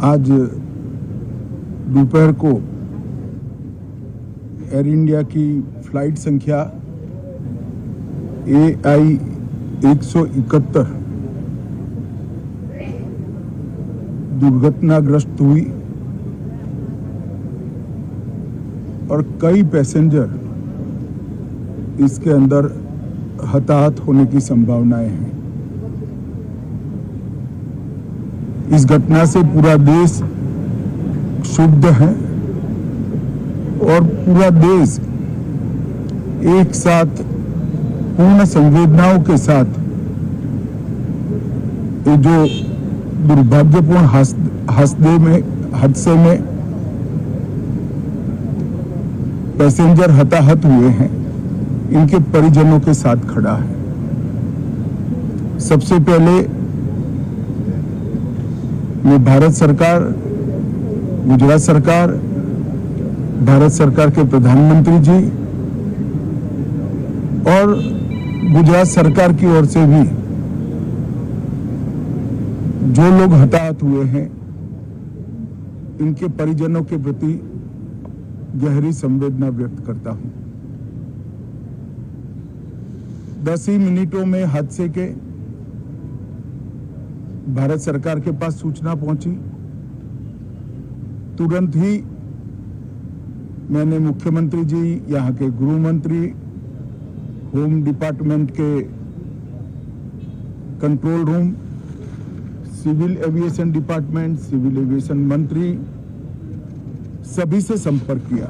आज दोपहर को एयर इंडिया की फ्लाइट संख्या AI 171 दुर्घटनाग्रस्त हुई और कई पैसेंजर इसके अंदर हताहत होने की संभावनाएं हैं। इस घटना से पूरा देश क्षुब्ध है और पूरा देश एक साथ पूर्ण संवेदनाओं के साथ ये जो दुर्भाग्यपूर्ण हादसे में पैसेंजर हताहत हुए हैं, इनके परिजनों के साथ खड़ा है। सबसे पहले मैं भारत सरकार, गुजरात सरकार, भारत सरकार के प्रधानमंत्री जी और गुजरात सरकार की ओर से भी जो लोग हताहत हुए हैं, इनके परिजनों के प्रति गहरी संवेदना व्यक्त करता हूं। 10 ही मिनटों में हादसे के भारत सरकार के पास सूचना पहुंची। तुरंत ही मैंने मुख्यमंत्री जी, यहाँ के गृह मंत्री, होम डिपार्टमेंट के control room, civil aviation department, civil aviation मंत्री, सभी से संपर्क किया।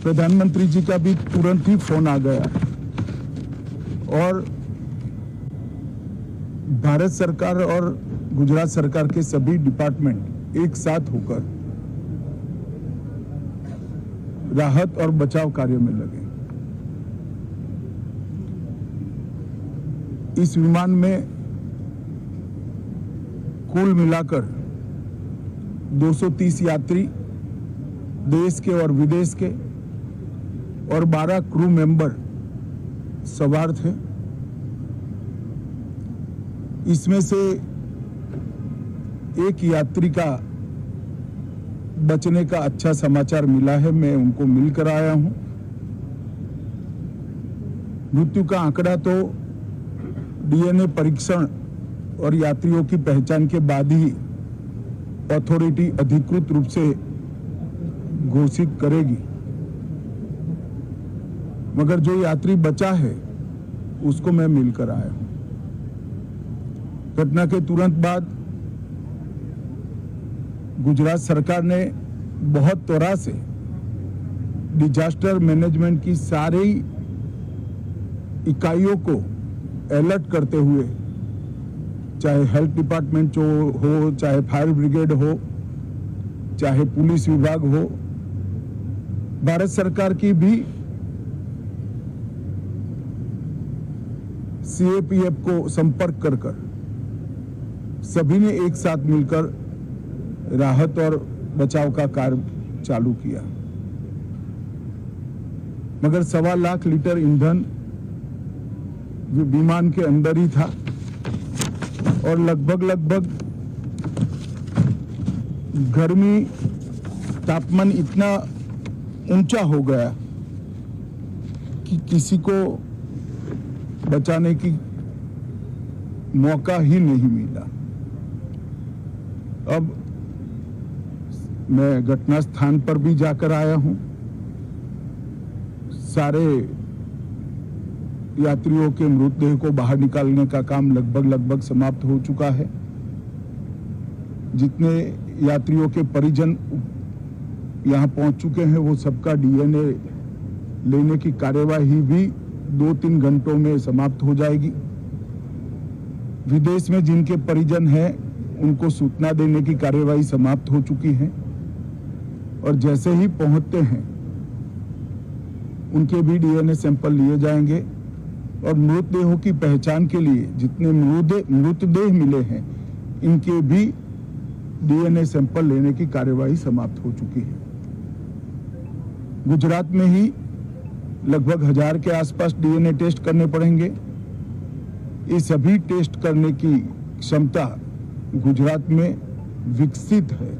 प्रधानमंत्री जी का भी तुरंत ही फोन आ गया और भारत सरकार और गुजरात सरकार के सभी डिपार्टमेंट एक साथ होकर राहत और बचाव कार्य में लगे। इस विमान में कुल मिलाकर 230 यात्री देश के और विदेश के और 12 क्रू मेंबर सवार थे। इसमें से एक यात्री का बचने का अच्छा समाचार मिला है, मैं उनको मिलकर आया हूं। मृत्यु का आंकड़ा तो DNA परीक्षण और यात्रियों की पहचान के बाद ही अथॉरिटी अधिकृत रूप से घोषित करेगी, मगर जो यात्री बचा है उसको मैं मिलकर आया हूं। घटना के तुरंत बाद गुजरात सरकार ने बहुत त्वरा से डिजास्टर मैनेजमेंट की सारी इकाइयों को अलर्ट करते हुए, चाहे हेल्थ डिपार्टमेंट हो, चाहे फायर ब्रिगेड हो, चाहे पुलिस विभाग हो, भारत सरकार की भी CAPF को संपर्क कर सभी ने एक साथ मिलकर राहत और बचाव का कार्य चालू किया। मगर 1.25 लाख लीटर ईंधन विमान के अंदर ही था और लगभग गर्मी, तापमान इतना ऊंचा हो गया कि किसी को बचाने की मौका ही नहीं मिला। अब मैं घटना स्थान पर भी जाकर आया हूं। सारे यात्रियों के मृतदेह को बाहर निकालने का काम लगभग समाप्त हो चुका है। जितने यात्रियों के परिजन यहां पहुंच चुके हैं, वो सबका DNA लेने की कार्यवाही भी 2-3 घंटों में समाप्त हो जाएगी। विदेश में जिनके परिजन हैं, उनको सूचना देने की कार्यवाही समाप्त हो चुकी है और जैसे ही पहुंचते हैं उनके भी DNA सैंपल लिए जाएंगे और मृतदेहों की पहचान के लिए जितने मृतदेह मिले हैं, इनके भी DNA सैंपल लेने की कार्यवाही समाप्त हो चुकी है। गुजरात में ही लगभग 1000 के आसपास DNA टेस्ट करने पड़ेंगे। ये सभी टेस्ट करने की क्षमता गुजरात में विकसित है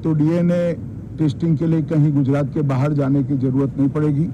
तो डीएनए टेस्टिंग के लिए कहीं गुजरात के बाहर जाने की जरूरत नहीं पड़ेगी।